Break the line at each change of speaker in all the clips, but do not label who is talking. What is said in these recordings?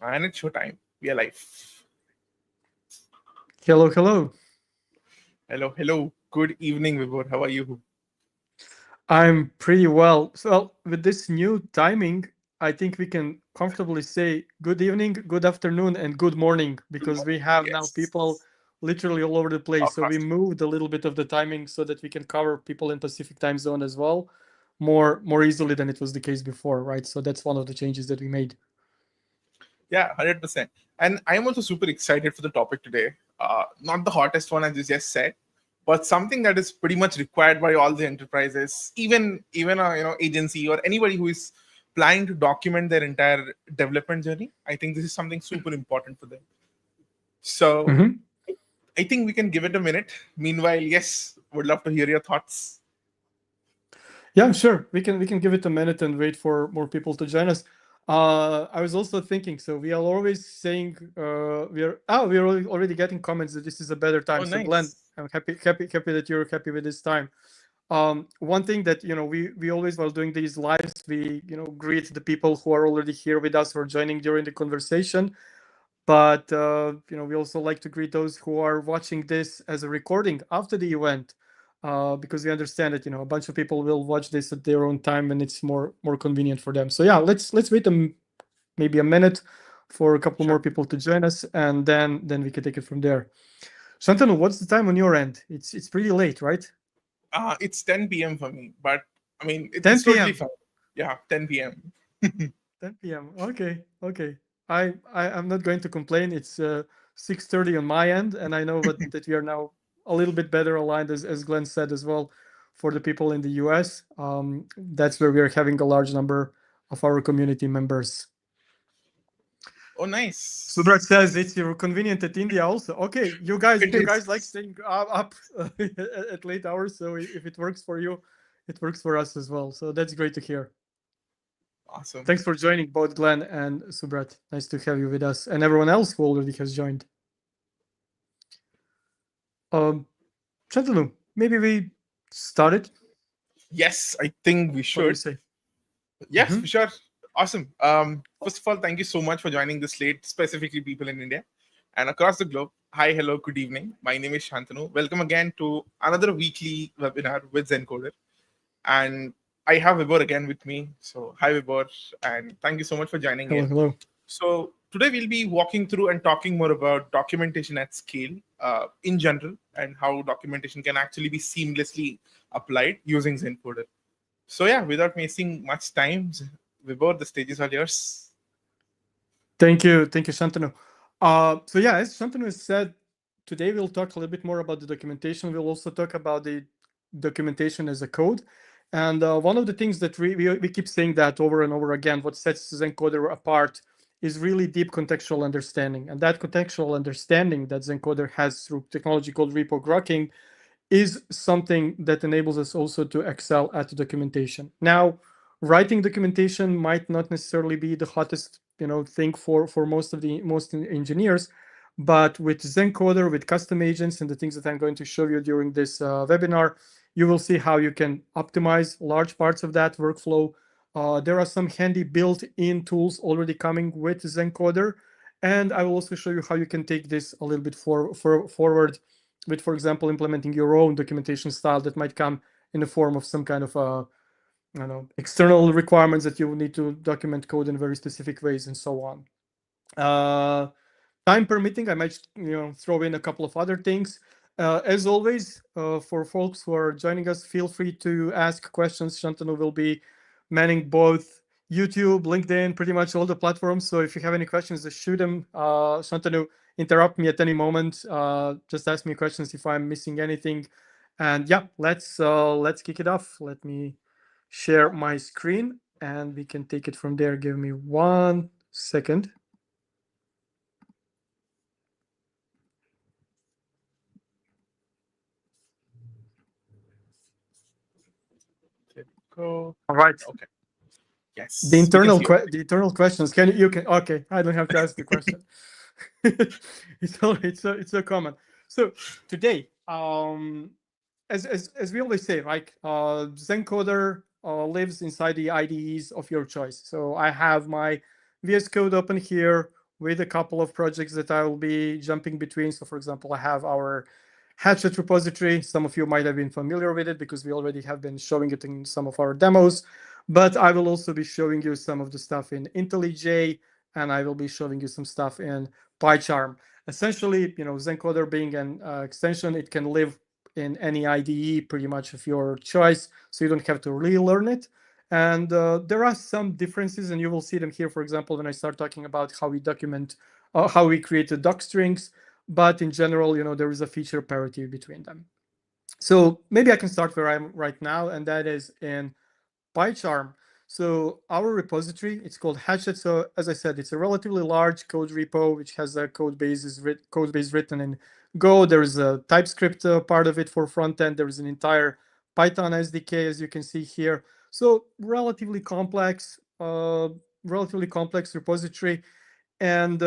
And it's showtime. We are live.
Hello, hello.
Hello, hello. Good evening, Vibhor. How are you?
I'm pretty well. So, with this new timing, I think we can comfortably say good evening, good afternoon, and good morning
Good
because we
morning.
have now people
Yes.
literally all over the place. So, we
Across.
moved a little bit of the timing so that we can cover people in Pacific time zone as well more easily than it was the case before, right? So, that's one of the changes that we made.
Yeah, 100%. And I'm also super excited for the topic today. Not the hottest one, as you just said, but something that is pretty much required by all the enterprises, even a agency or anybody who is planning to document their entire development journey. I think this is something super important for them. So
Mhm.
I think we can give it a minute. Meanwhile, yes, would love to hear your thoughts.
Yeah, sure. We can give it a minute and wait for more people to join us. I was also thinking. So we are always saying we are already getting comments that this is a better time.
Oh,
So Glenn,
nice.
I'm happy that you're happy with this time. One thing that we always while doing these lives we greet the people who are already here with us or joining during the conversation. But we also like to greet those who are watching this as a recording after the event, because we understand that a bunch of people will watch this at their own time and it's more convenient for them. So yeah, let's wait maybe a minute for a couple
Sure.
more people to join us, and then we can take it from there. Shantanu, what's the time on your end? It's pretty late, right?
It's 10 p.m. for me, but I mean, it's
10
totally
p.m.
fine. Yeah, 10 p.m.
10 p.m. Okay. I'm not going to complain. It's 6:30 on my end, and I know that we are now a little bit better aligned, as Glenn said as well, for the people in the US. That's where we are having a large number of our community members.
Oh,
Subrat
nice.
says it's convenient at India also. Okay, you guys,
It
you guys like
is.
staying up at late hours, so if it works for you, it works for us as well. So that's great to hear.
Awesome.
Thanks for joining, both Glenn and Subrat. Nice to have you with us, and everyone else who already has joined. Um, Shantanu, maybe we started.
Yes, I think we
What do you
should.
say?
Yes,
Mm-hmm.
for sure. Awesome. First of all, thank you so much for joining this late, specifically people in India and across the globe. Hi, hello, good evening. My name is Shantanu. Welcome again to another weekly webinar with Zencoder. And I have Vibor again with me. So, hi, Vibor, and thank you so much for joining
Hello,
in.
hello.
So, today we'll be walking through and talking more about documentation at scale in general and how documentation can actually be seamlessly applied using Zencoder. So, yeah, without wasting much time, Vibor, the stage is all yours.
Thank you, Shantanu. So yeah, as Shantanu has said, today we'll talk a little bit more about the documentation. We'll also talk about the documentation as a code. And one of the things that we keep saying that over and over again, what sets Zencoder apart is really deep contextual understanding. And that contextual understanding that Zencoder has through technology called repo grokking is something that enables us also to excel at documentation. Now, writing documentation might not necessarily be the hottest thing for most engineers, but with Zencoder, with custom agents and the things that I'm going to show you during this webinar, you will see how you can optimize large parts of that workflow. There are some handy built-in tools already coming with Zencoder, and I will also show you how you can take this a little bit forward with, for example, implementing your own documentation style that might come in the form of some kind of I don't know, external requirements that you need to document code in very specific ways and so on. Uh, Time permitting, I might throw in a couple of other things. As always, for folks who are joining us, feel free to ask questions. Shantanu will be manning both YouTube, LinkedIn, pretty much all the platforms. So if you have any questions, just shoot them. Shantanu, interrupt me at any moment. Just ask me questions if I'm missing anything. And yeah, let's kick it off. Let me share my screen and we can take it from there. Give me 1 second.
There we go.
All right.
Okay.
The
Yes, we can
internal
see you.
the internal questions. Can you can okay? I don't have to ask the question. It's so common. So today, as we always say, like Zencoder lives inside the IDEs of your choice. So I have my VS Code open here with a couple of projects that I will be jumping between. So for example, I have our Hatchet repository. Some of you might have been familiar with it because we already have been showing it in some of our demos, but I will also be showing you some of the stuff in IntelliJ, and I will be showing you some stuff in PyCharm. Essentially, Zencoder being an extension, it can live in any IDE pretty much of your choice, so you don't have to relearn it. And there are some differences, and you will see them here, for example, when I start talking about how we document, how we create the doc strings. But in general, there is a feature parity between them. So maybe I can start where I'm right now, and that is in PyCharm. So our repository, it's called Hatchet. So as I said, it's a relatively large code repo, which has a code base written in Go. There is a TypeScript part of it for front end. There is an entire Python SDK, as you can see here. So relatively complex repository. And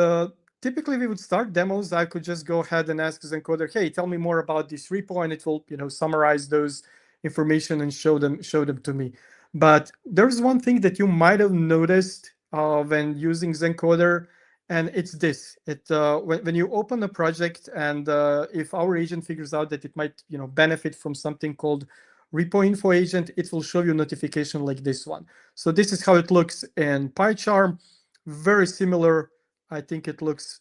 typically we would start demos. I could just go ahead and ask Zencoder, hey, tell me more about this repo, and it will, summarize those information and show them to me. But there's one thing that you might have noticed when using Zencoder, and it's this. When you open a project, and if our agent figures out that it might, benefit from something called repo info agent, it will show you a notification like this one. So this is how it looks in PyCharm. Very similar. I think it looks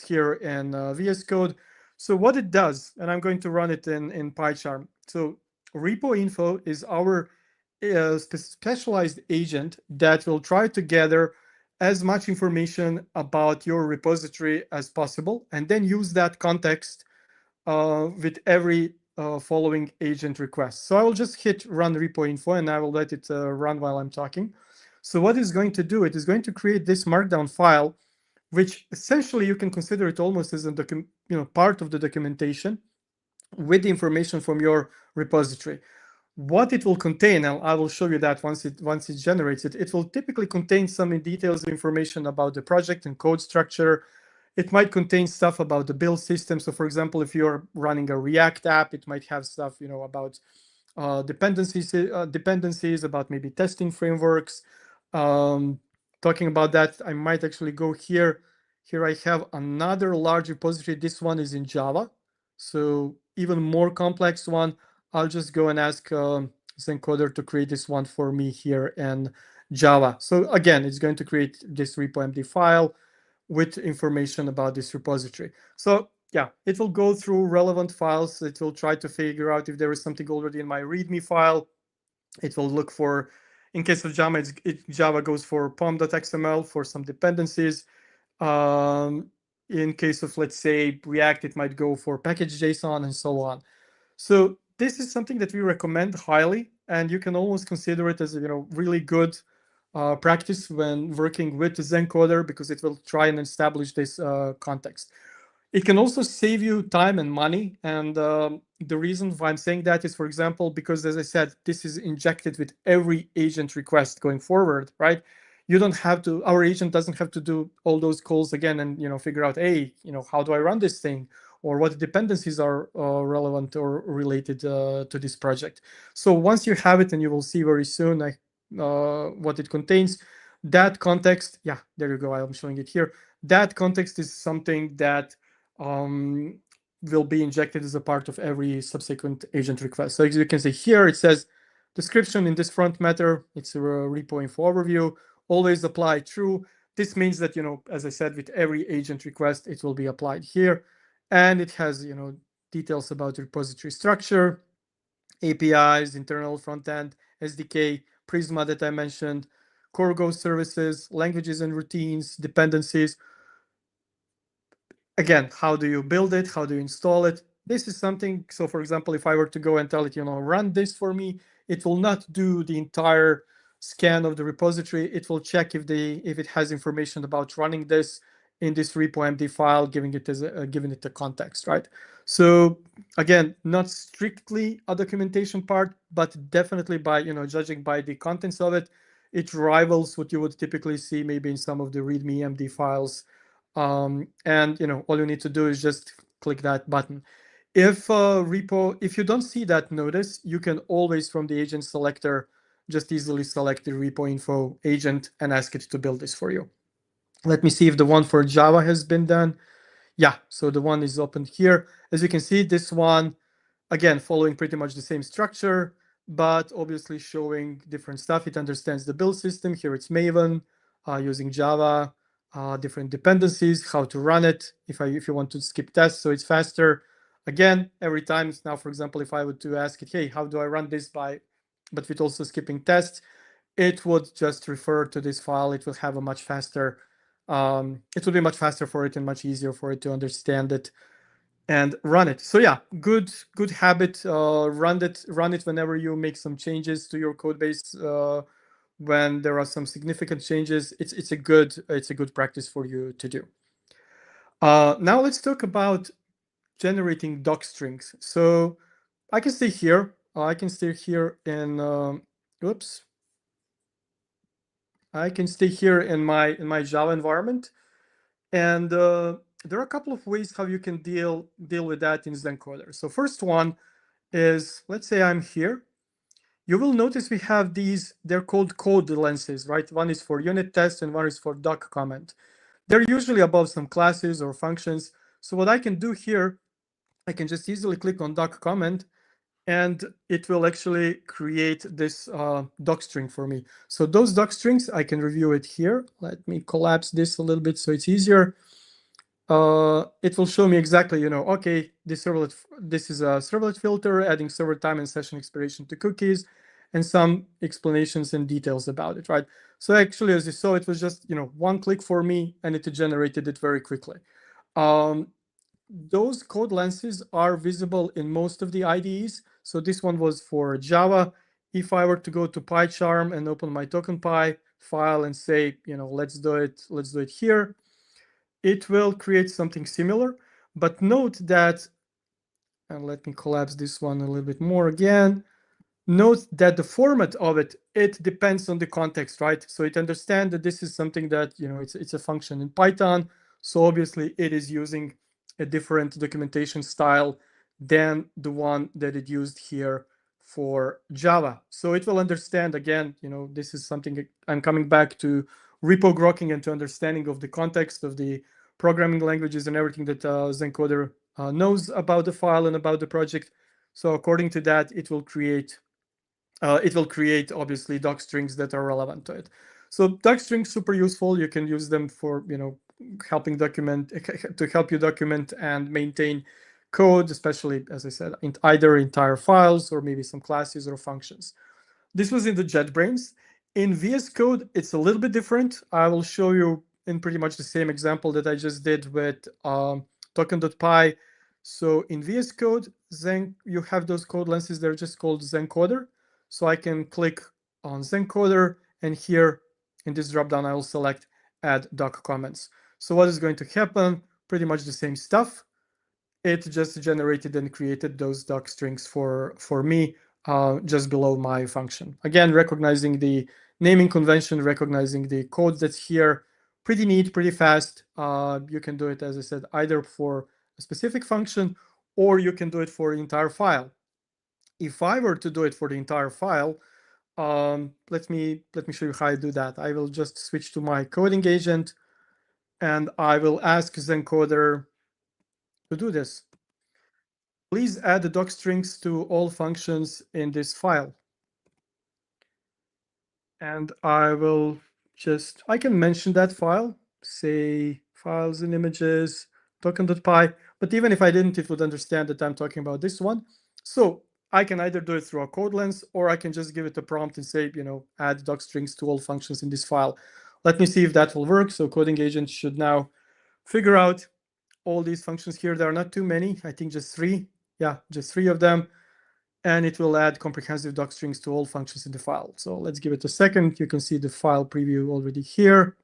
here in VS Code. So what it does, and I'm going to run it in PyCharm. So repo info is our specialized agent that will try to gather as much information about your repository as possible, and then use that context with every following agent request. So I will just hit run repo info, and I will let it run while I'm talking. So what it's going to do, it is going to create this markdown file, which essentially you can consider it almost as a part of the documentation with the information from your repository. What it will contain, and I will show you that once it generates it, it will typically contain some details of information about the project and code structure. It might contain stuff about the build system. So for example, if you're running a React app, it might have stuff, about dependencies, about maybe testing frameworks. Talking about that, I might actually go here. Here I have another large repository. This one is in Java, so even more complex one. I'll just go and ask Zencoder to create this one for me here in Java. So again, it's going to create this repo.md file with information about this repository. So yeah, it will go through relevant files. It will try to figure out if there is something already in my README file. It will look for, in case of Java, Java goes for pom.xml for some dependencies. In case of, let's say, React, it might go for package.json and so on. So this is something that we recommend highly, and you can almost consider it as a really good practice when working with Zencoder, because it will try and establish this context. It can also save you time and money, and the reason why I'm saying that is, for example, because as I said, this is injected with every agent request going forward, right? You don't have to, our agent doesn't have to do all those calls again and figure out, hey, how do I run this thing, or what dependencies are relevant or related to this project. So once you have it, and you will see very soon what it contains, that context, yeah, there you go, I'm showing it here. That context is something that will be injected as a part of every subsequent agent request. So as you can see here, it says description in this front matter, it's a repo info overview, always apply true. This means that, as I said, with every agent request, it will be applied here. And it has, details about repository structure, APIs, internal front end, SDK, Prisma that I mentioned, core Go services, languages and routines, dependencies. Again, how do you build it? How do you install it? This is something, so for example, if I were to go and tell it, run this for me, it will not do the entire scan of the repository. It will check if it has information about running this in this repo.md file, giving it a context, right? So again, not strictly a documentation part, but definitely by, judging by the contents of it, it rivals what you would typically see maybe in some of the README MD files. And all you need to do is just click that button. If you don't see that notice, you can always, from the agent selector, just easily select the repo info agent and ask it to build this for you. Let me see if the one for Java has been done. Yeah, so the one is opened here. As you can see, this one, again, following pretty much the same structure, but obviously showing different stuff. It understands the build system. Here it's Maven, using Java, different dependencies, how to run it, if you want to skip tests so it's faster. Again, every time now, for example, if I would to ask it, hey, how do I run this but with also skipping tests, it would just refer to this file. It will have a much faster, it will be much faster for it and much easier for it to understand it and run it. So yeah, good habit. Run it whenever you make some changes to your code base. When there are some significant changes, it's a good practice for you to do. Now let's talk about generating doc strings. So I can stay here. I can stay here in oops. I can stay here in my Java environment, and there are a couple of ways how you can deal with that in Zencoder. So first one is, let's say I'm here. You will notice we have these, they're called code lenses, right? One is for unit test and one is for doc comment. They're usually above some classes or functions. So what I can do here, I can just easily click on doc comment, and it will actually create this doc string for me. So those doc strings, I can review it here. Let me collapse this a little bit so it's easier. It will show me exactly, okay, this is a servlet filter, adding server time and session expiration to cookies, and some explanations and details about it, right? So actually, as you saw, it was just, one click for me, and it generated it very quickly. Those code lenses are visible in most of the IDEs. So this one was for Java. If I were to go to PyCharm and open my TokenPy file and say, let's do it here, it will create something similar. But note that, and let me collapse this one a little bit more again. Note that the format of it depends on the context, right? So it understands that this is something that, it's a function in Python. So obviously it is using a different documentation style than the one that it used here for Java. So it will understand, again, this is something I'm coming back to repo grokking and to understanding of the context of the programming languages and everything that Zencoder knows about the file and about the project. So according to that, it will create obviously doc strings that are relevant to it. So doc strings super useful. You can use them for helping to help you document and maintain code, especially, as I said, in either entire files or maybe some classes or functions. This was in the JetBrains. In VS Code, it's a little bit different. I will show you in pretty much the same example that I just did with token.py. So in VS Code, you have those code lenses. They're just called Zencoder. So I can click on Zencoder, and here in this dropdown, I will select Add Doc Comments. So what is going to happen? Pretty much the same stuff. It just generated and created those doc strings for me just below my function. Again, recognizing the naming convention, recognizing the code that's here. Pretty neat, pretty fast. You can do it, as I said, either for a specific function, or you can do it for the entire file. If I were to do it for the entire file, let me show you how I do that. I will just switch to my coding agent, and I will ask Zencoder to do this. Please add the doc strings to all functions in this file. And I can mention that file, say files and images, token.py, but even if I didn't, it would understand that I'm talking about this one. So I can either do it through a code lens, or I can just give it a prompt and say, add doc strings to all functions in this file. Let me see if that will work. So coding agent should now figure out all these functions here. There are not too many, I think just 3. Yeah, just 3 of them. And it will add comprehensive doc strings to all functions in the file. So let's give it a second. You can see the file preview already here.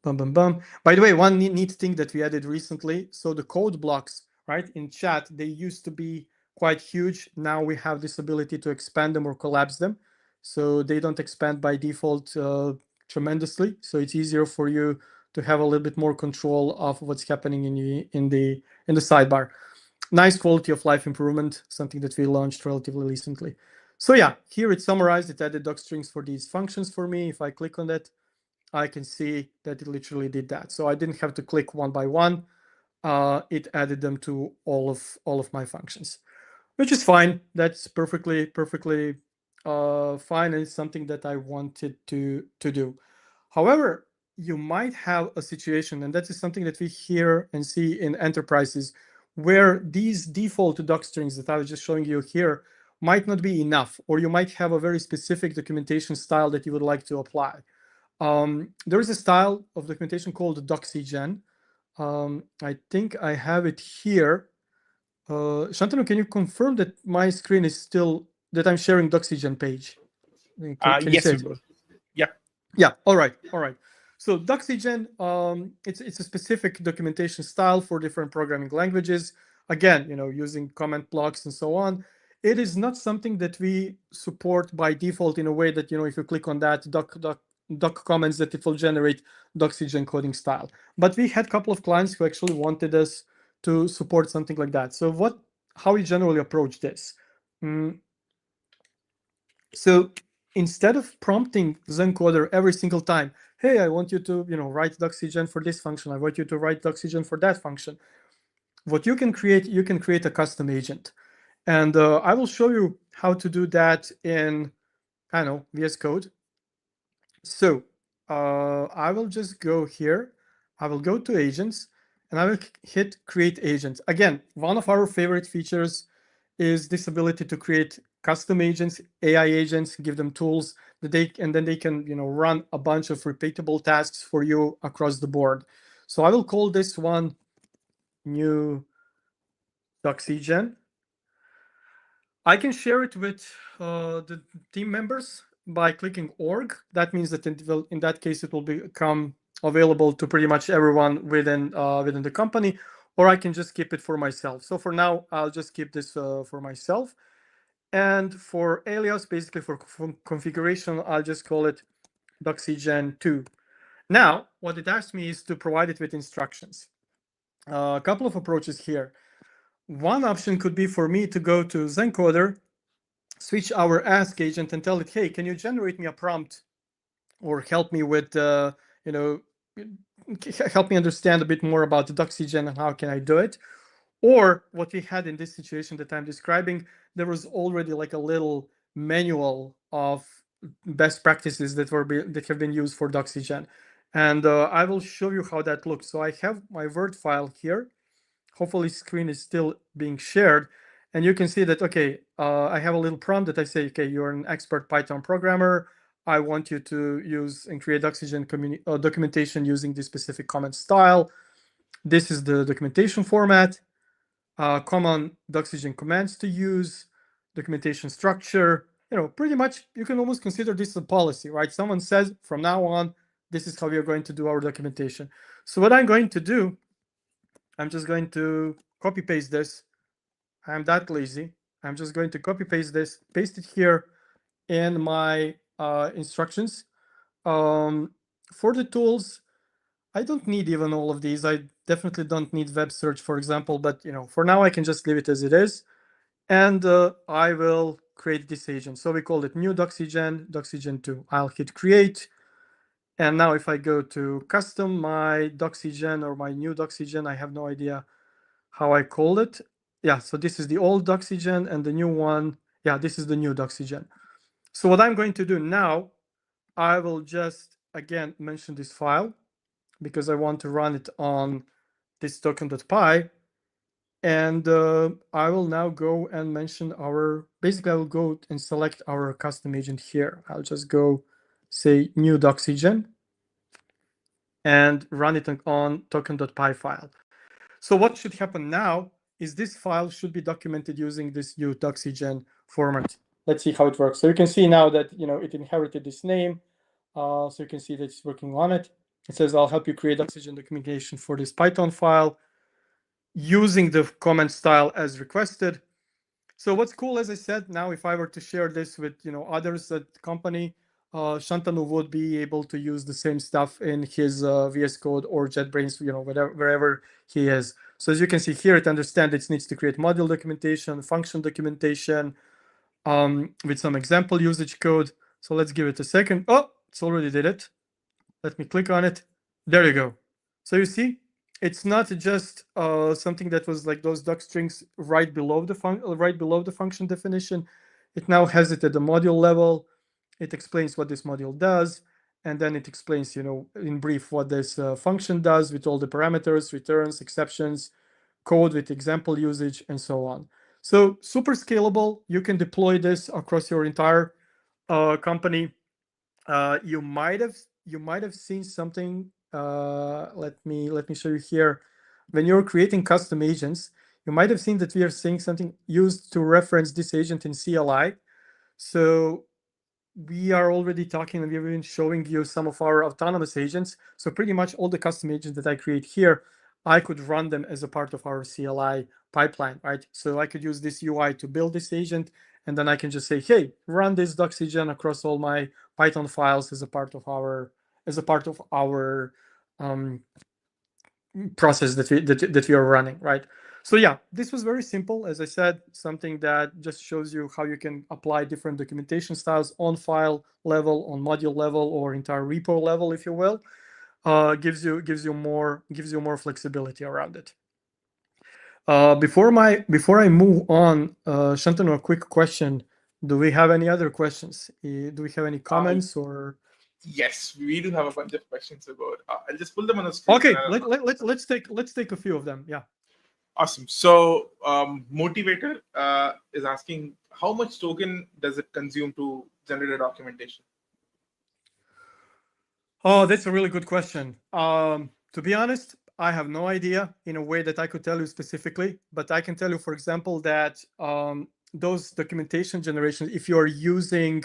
Bum, bum, bum. By the way, one neat thing that we added recently. So the code blocks, right, in chat, they used to be quite huge. Now we have this ability to expand them or collapse them. So they don't expand by default tremendously. So it's easier for you to have a little bit more control of what's happening in the sidebar. Nice quality of life improvement, something that we launched relatively recently. So yeah, here it's summarized. It added doc strings for these functions for me. If I click on that, I can see that it literally did that. So I didn't have to click one by one. It added them to all of my functions, which is fine. That's perfectly fine, and it's something that I wanted to do. However, you might have a situation, and that is something that we hear and see in enterprises, where these default doc strings that I was just showing you here might not be enough, or you might have a very specific documentation style that you would like to apply. There is a style of documentation called doxygen. I think I have it here. Shantanu, can you confirm that my screen is still, that I'm sharing doxygen page? Can you
Yes,
say
we
it?
will. Yeah.
Yeah, all right. So doxygen, it's a specific documentation style for different programming languages. Again, using comment blocks and so on. It is not something that we support by default in a way that, if you click on that doc comments, that it will generate doxygen coding style. But we had a couple of clients who actually wanted us to support something like that. So how we generally approach this? So instead of prompting Zencoder every single time, hey, I want you to, write doxygen for this function. I want you to write doxygen for that function. What you can create a custom agent. And I will show you how to do that in, VS Code. So I will just go here. I will go to agents, and I will hit create agent. Again, one of our favorite features is this ability to create custom agents, AI agents, give them tools that then they can, run a bunch of repeatable tasks for you across the board. So I will call this one new doxygen. I can share it with the team members by clicking org. That means that in that case, it will become available to pretty much everyone within the company, or I can just keep it for myself. So for now, I'll just keep this for myself. And for alias, basically for configuration, I'll just call it doxygen2. Now, what it asks me is to provide it with instructions. A couple of approaches here. One option could be for me to go to Zencoder, switch our ask agent, and tell it, hey, can you generate me a prompt or help me with, help me understand a bit more about the doxygen and how can I do it? Or what we had in this situation that I'm describing, there was already like a little manual of best practices that have been used for doxygen. And I will show you how that looks. So I have my Word file here. Hopefully screen is still being shared. And you can see that, okay, I have a little prompt that I say, okay, you're an expert Python programmer. I want you to use and create doxygen documentation using this specific comment style. This is the documentation format. Common doxygen commands to use, documentation structure. Pretty much you can almost consider this a policy, right? Someone says from now on, this is how we are going to do our documentation. So what I'm going to do, I'm just going to copy paste this. I'm that lazy. I'm just going to copy paste this, paste it here in my instructions. For the tools, I don't need even all of these. I definitely don't need web search, for example, but for now I can just leave it as it is. And I will create this agent. So we call it new doxygen2. I'll hit create. And now if I go to custom my doxygen or my new doxygen, I have no idea how I called it. Yeah, so this is the old doxygen, and the new one, yeah, this is the new doxygen. So what I'm going to do now, I will just again mention this file because I want to run it on this token.py. And I will now go and mention basically I will go and select our custom agent here. I'll just go say new doxygen and run it on token.py file. So what should happen now is this file should be documented using this new doxygen format. Let's see how it works. So you can see now that it inherited this name. So you can see that it's working on it. It says, I'll help you create doxygen documentation for this Python file using the comment style as requested. So what's cool, as I said, now if I were to share this with others at the company, Shantanu would be able to use the same stuff in his VS Code or JetBrains, wherever he is. So as you can see here, it understands it needs to create module documentation, function documentation, with some example usage code. So let's give it a second. Oh, it's already did it. Let me click on it. There you go. So you see, it's not just something that was like those doc strings right below the function definition. It now has it at the module level. It explains what this module does, and then it explains, in brief, what this function does with all the parameters, returns, exceptions, code with example usage, and so on. So super scalable. You can deploy this across your entire company. You might have seen something. Let me show you here. When you're creating custom agents, you might have seen that we are saying something used to reference this agent in CLI. So we are already talking, and we've been showing you some of our autonomous agents. So pretty much all the custom agents that I create here, I could run them as a part of our CLI pipeline, right? So I could use this UI to build this agent, and then I can just say, hey, run this doxygen across all my Python files as a part of our process that we are running, right? So yeah, this was very simple. As I said, something that just shows you how you can apply different documentation styles on file level, on module level, or entire repo level, if you will. Gives you more flexibility around it. Before I move on, Shantanu, a quick question. Do we have any other questions? Do we have any comments or?
Yes, we do have a bunch of questions about. I'll just pull them on the screen.
Okay, let's take a few of them. Yeah.
Awesome. So, Motivator is asking, how much token does it consume to generate a documentation?
Oh, that's a really good question. To be honest, I have no idea in a way that I could tell you specifically, but I can tell you, for example, that those documentation generations, if you're using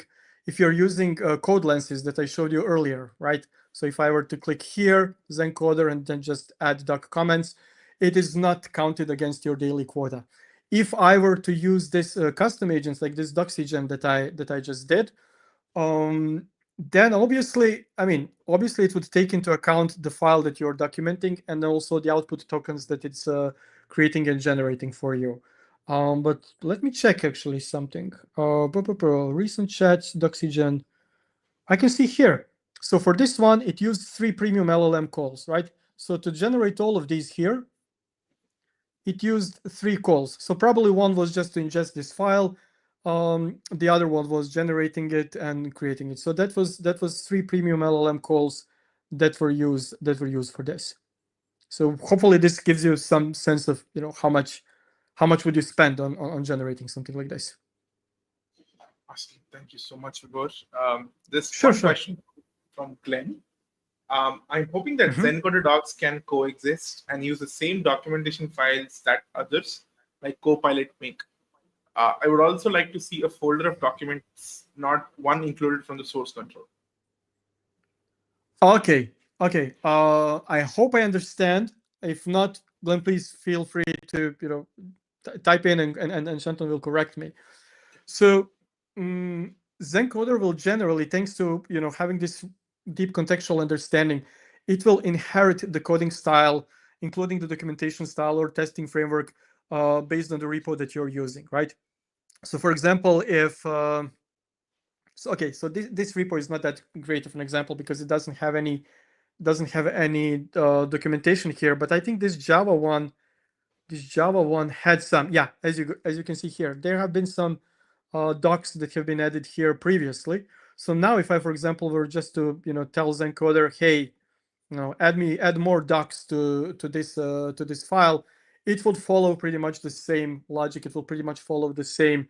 code lenses that I showed you earlier, right? So if I were to click here, Zencoder, and then just add doc comments, it is not counted against your daily quota. If I were to use this custom agents like this doxygen that I just did, then obviously it would take into account the file that you're documenting and also the output tokens that it's creating and generating for you. But let me check actually something. Recent chats, doxygen. I can see here. So for this one, it used 3 premium LLM calls, right? So to generate all of these here, it used 3 calls. So probably one was just to ingest this file. The other one was generating it and creating it. So that was 3 premium LLM calls that were used for this. So hopefully this gives you some sense of how much would you spend on generating something like this.
Awesome. Thank you so much, Vibhor. This
Sure.
question from Glenn. I'm hoping that Zencoder docs can coexist and use the same documentation files that others like Copilot make. I would also like to see a folder of documents, not one included from the source control.
Okay. I hope I understand. If not, Glenn, please feel free to type in and Shanton will correct me. So Zencoder will generally, thanks to having this deep contextual understanding, it will inherit the coding style, including the documentation style or testing framework based on the repo that you're using, right? So for example, if so this repo is not that great of an example because it doesn't have any documentation here, but I think this Java one had some. Yeah, as you can see here, there have been some docs that have been added here previously. So now if I, for example, were just to tell Zencoder, hey, add more docs to this file, it would follow pretty much the same logic. It will pretty much follow the same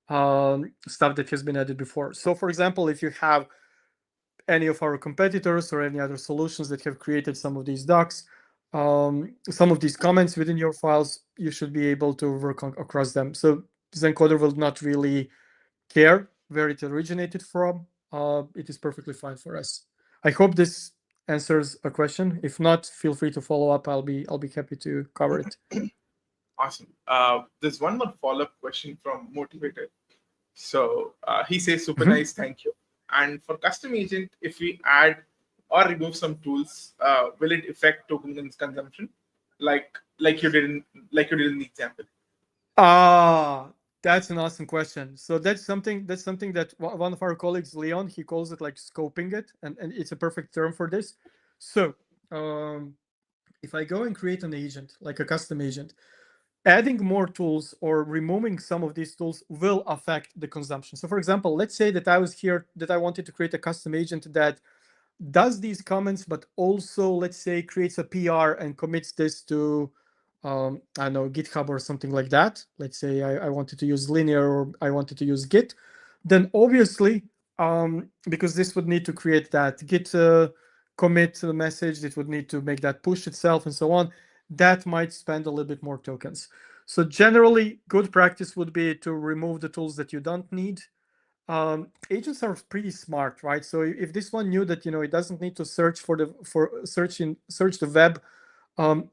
stuff that has been added before. So for example, if you have any of our competitors or any other solutions that have created some of these docs, some of these comments within your files, you should be able to work across them. So Zencoder will not really care where it originated from. It is perfectly fine for us. I hope this answers a question. If not, feel free to follow up. I'll be happy to cover it.
Awesome. There's one more follow-up question from Motivator. So he says, super nice, thank you. And for custom agent, if we add or remove some tools, will it affect token consumption, like you did in the example?
That's an awesome question. So that's something that one of our colleagues, Leon, he calls it like scoping it, and it's a perfect term for this. So if I go and create an agent, like a custom agent, adding more tools or removing some of these tools will affect the consumption. So for example, let's say that I wanted to create a custom agent that does these comments, but also, let's say, creates a PR and commits this to, I don't know, GitHub or something like that. Let's say I wanted to use Linear or I wanted to use Git. Then obviously, because this would need to create that Git commit message, it would need to make that push itself and so on. That might spend a little bit more tokens. So generally, good practice would be to remove the tools that you don't need. Agents are pretty smart, right? So if this one knew that it doesn't need to search search the web,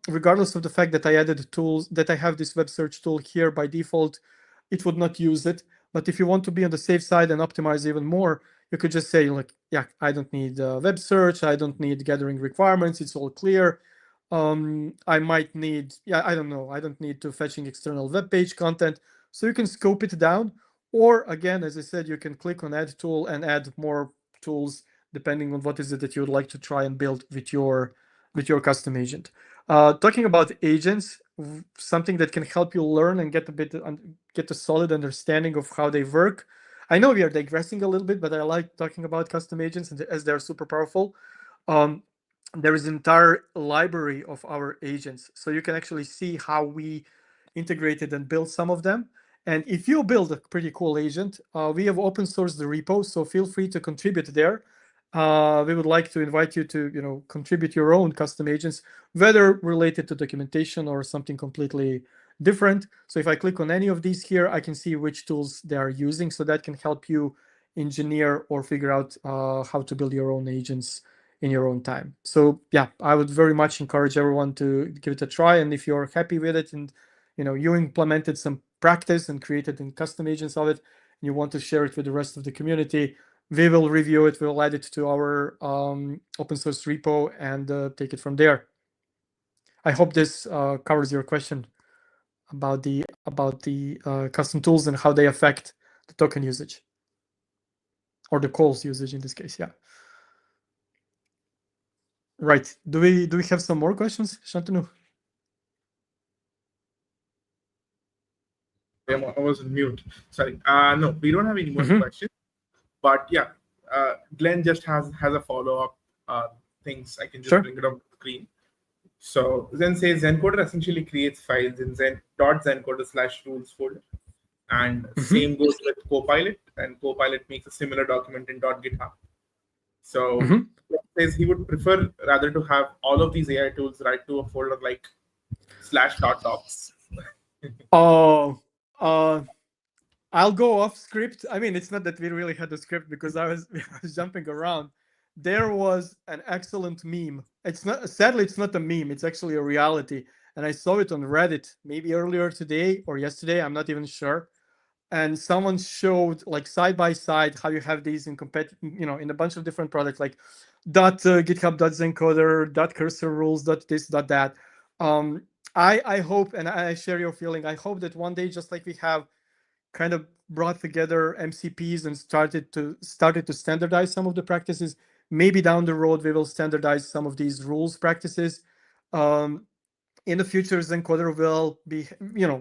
regardless of the fact that I added tools, that I have this web search tool here by default, it would not use it. But if you want to be on the safe side and optimize even more, you could just say, like, yeah, I don't need web search, I don't need gathering requirements, it's all clear. I might need, I don't know, I don't need to fetching external web page content. So you can scope it down. Or again, as I said, you can click on add tool and add more tools depending on what is it that you would like to try and build with your custom agent. Talking about agents, something that can help you learn and get a solid understanding of how they work. I know we are digressing a little bit, but I like talking about custom agents as they're super powerful. There is an entire library of our agents, so you can actually see how we integrated and built some of them. And if you build a pretty cool agent, we have open sourced the repo, so feel free to contribute there. We would like to invite you to contribute your own custom agents, whether related to documentation or something completely different. So if I click on any of these here, I can see which tools they are using, so that can help you engineer or figure out how to build your own agents in your own time. So yeah, I would very much encourage everyone to give it a try. And if you're happy with it and you implemented some practice and created custom agents of it, and you want to share it with the rest of the community, we will review it, we'll add it to our open source repo and take it from there. I hope this covers your question about the custom tools and how they affect the token usage, or the calls usage in this case. Yeah. Right. Do we have some more questions, Shantanu?
I was on mute. Sorry. No, we don't have any more
Mhm.
questions. But yeah, Glenn just has a follow up things. I can just
Sure.
bring it up on the screen. So Zen says Zencoder essentially creates files in zen.zencoder/rules folder. And same goes with Copilot, and Copilot makes a similar document in .github. So Glenn says he would prefer rather to have all of these AI tools write to a folder like /docs.
Oh, I'll go off script. I mean, it's not that we really had a script because I was jumping around. There was an excellent meme. It's not, sadly, it's not a meme. It's actually a reality. And I saw it on Reddit maybe earlier today or yesterday. I'm not even sure. And someone showed, like, side by side how you have these in in a bunch of different products, like .github.zencoder, .cursor rules, .this, .that. I hope, and I share your feeling, I hope that one day, just like we have kind of brought together MCPs and started to standardize some of the practices, maybe down the road we will standardize some of these rules practices. In the future, Zencoder will be,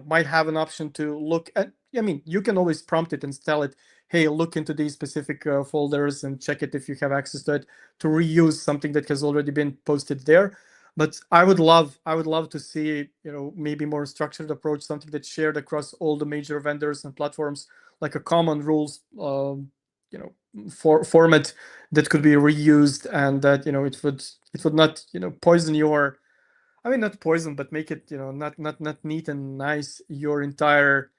might have an option to look at. I mean, you can always prompt it and tell it, hey, look into these specific folders and check it if you have access to it, to reuse something that has already been posted there. But I would love to see, maybe more structured approach, something that's shared across all the major vendors and platforms, like a common rules, format that could be reused, and that it would not poison your, I mean, not poison, but make it, not neat and nice, your entire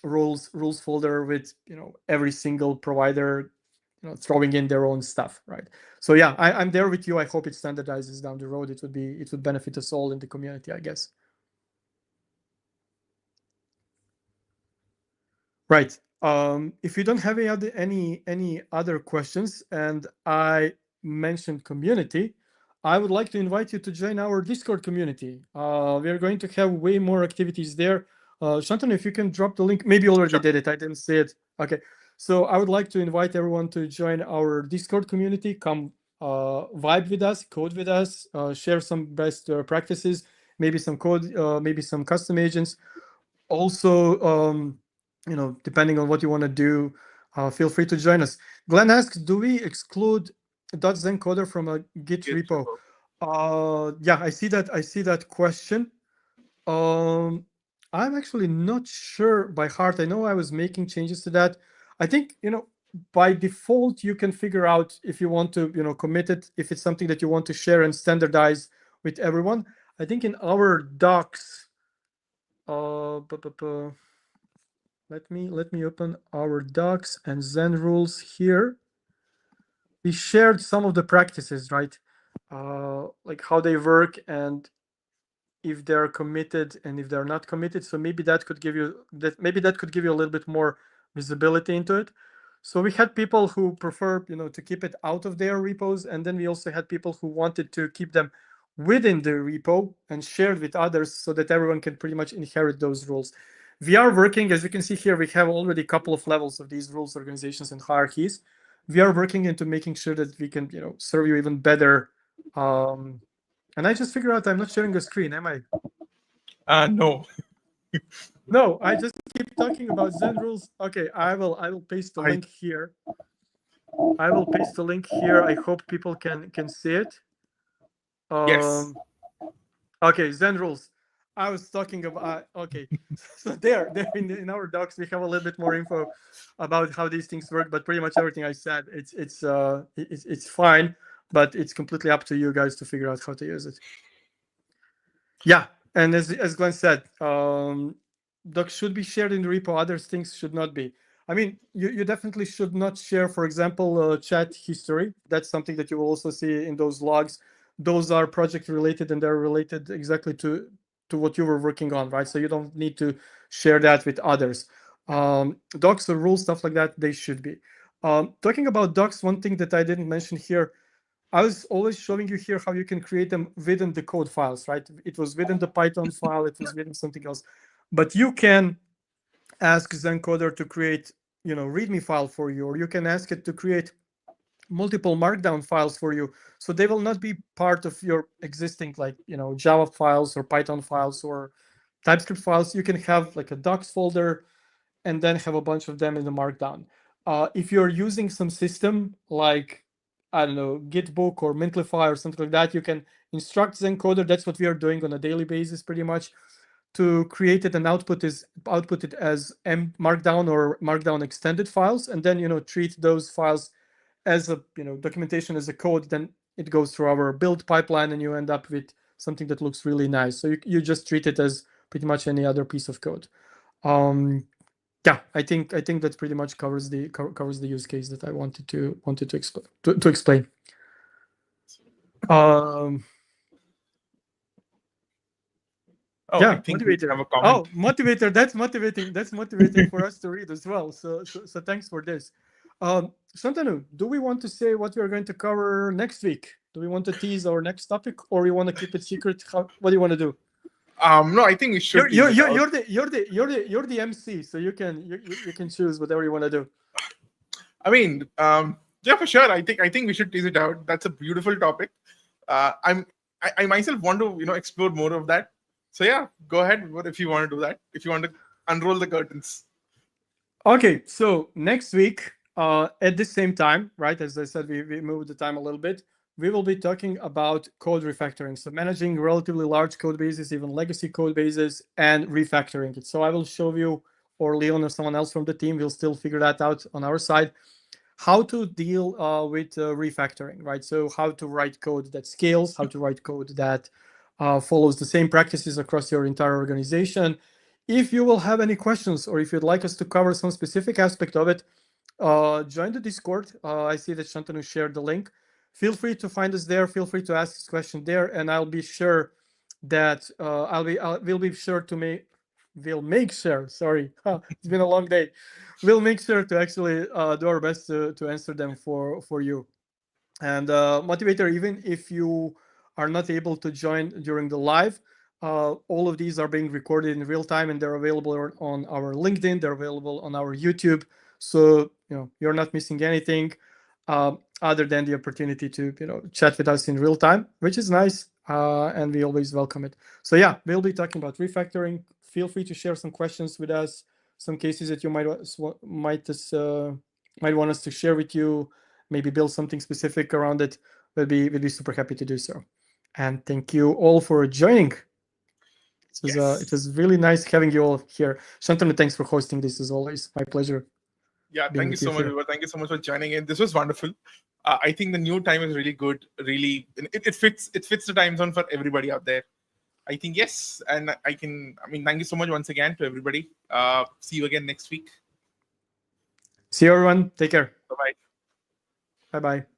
rules folder with, every single provider, throwing in their own stuff, right? So yeah, I'm there with you. I hope it standardizes down the road. It would benefit us all in the community, I guess. Right. If you don't have any other questions, and I mentioned community, I would like to invite you to join our Discord community. We are going to have way more activities there. Shantanu, if you can drop the link, maybe you already
Sure.
did it. I didn't see it. Okay. So I would like to invite everyone to join our Discord community. Come vibe with us, code with us, share some best practices, maybe some code, maybe some custom agents. Also, depending on what you want to do, feel free to join us. Glenn asks, do we exclude .zencoder from a Git
Git
repo?
repo.
Yeah, I see that. I see that question. I'm actually not sure by heart. I know I was making changes to that. I think, by default, you can figure out if you want to, commit it, if it's something that you want to share and standardize with everyone. I think in our docs, let me open our docs and Zen rules here. We shared some of the practices, right? Like how they work and if they're committed and if they're not committed. So maybe that could give you a little bit more visibility into it. So we had people who prefer, to keep it out of their repos, and then we also had people who wanted to keep them within the repo and shared with others so that everyone can pretty much inherit those rules. We are working, as you can see here, we have already a couple of levels of these rules, organizations, and hierarchies. We are working into making sure that we can, serve you even better. And I just figured out I'm not sharing a screen, am I?
No.
No, I just keep talking about Zen rules. Okay, I will paste the
I
link here. I will paste the link here. I hope people can see it.
Yes.
Okay, Zen rules. I was talking about okay. So there in our docs we have a little bit more info about how these things work, but pretty much everything I said it's fine, but it's completely up to you guys to figure out how to use it. Yeah, and as Glenn said, docs should be shared in the repo. Other things should not be. I mean, you definitely should not share, for example, chat history. That's something that you will also see in those logs. Those are project related and they're related exactly to what you were working on, right? So you don't need to share that with others. Docs or rules, stuff like that, they should be. Talking about docs, one thing that I didn't mention here, I was always showing you here how you can create them within the code files, right? It was within the Python file, it was within something else. But you can ask Zencoder to create, README file for you, or you can ask it to create multiple markdown files for you. So they will not be part of your existing, like, Java files or Python files or TypeScript files. You can have like a docs folder and then have a bunch of them in the markdown. If you're using some system like, I don't know, Gitbook or Mintlify or something like that, you can instruct Zencoder. That's what we are doing on a daily basis, pretty much, to create it and output it as markdown or markdown extended files, and then treat those files as a documentation as a code. Then it goes through our build pipeline, and you end up with something that looks really nice. So you just treat it as pretty much any other piece of code. Yeah, I think that pretty much covers the use case that I wanted to explain.
Oh, I
Yeah,
think we
motivator.
have a comment.
Oh, motivator. That's motivating. That's motivating for us to read as well. So thanks for this. Shantanu, do we want to say what we are going to cover next week? Do we want to tease our next topic, or you want to keep it secret? What do you want to do?
No, I think we should
You're
tease it out.
you're the MC, so you can choose whatever you want to do.
I mean, yeah, for sure. I think we should tease it out. That's a beautiful topic. I myself want to explore more of that. So yeah, go ahead. What if you want to do that? If you want to unroll the curtains.
Okay, so next week, at the same time, right? As I said, we moved the time a little bit. We will be talking about code refactoring, so managing relatively large code bases, even legacy code bases, and refactoring it. So I will show you, or Leon or someone else from the team will still figure that out on our side, how to deal with refactoring, right? So how to write code that scales, how to write code that follows the same practices across your entire organization. If you will have any questions, or if you'd like us to cover some specific aspect of it, join the Discord. I see that Shantanu shared the link. Feel free to find us there. Feel free to ask this question there, and I'll be sure that we'll be sure to we'll make sure. Sorry, it's been a long day. We'll make sure to actually do our best to answer them for you. And motivator, even if you are not able to join during the live, All of these are being recorded in real time, and they're available on our LinkedIn. They're available on our YouTube. So you're not missing anything other than the opportunity to chat with us in real time, which is nice, and we always welcome it. So yeah, we'll be talking about refactoring. Feel free to share some questions with us, some cases that you might want us to share with you. Maybe build something specific around it. We'll be super happy to do so. And thank you all for joining. It was really nice having you all here. Shantanu, thanks for hosting this as always. My pleasure.
Yeah, thank you so much, Vibha. Thank you so much for joining in. This was wonderful. I think the new time is really good. Really, it fits the time zone for everybody out there. I think yes, and thank you so much once again to everybody. See you again next week.
See you, everyone. Take care.
Bye-bye.
Bye-bye.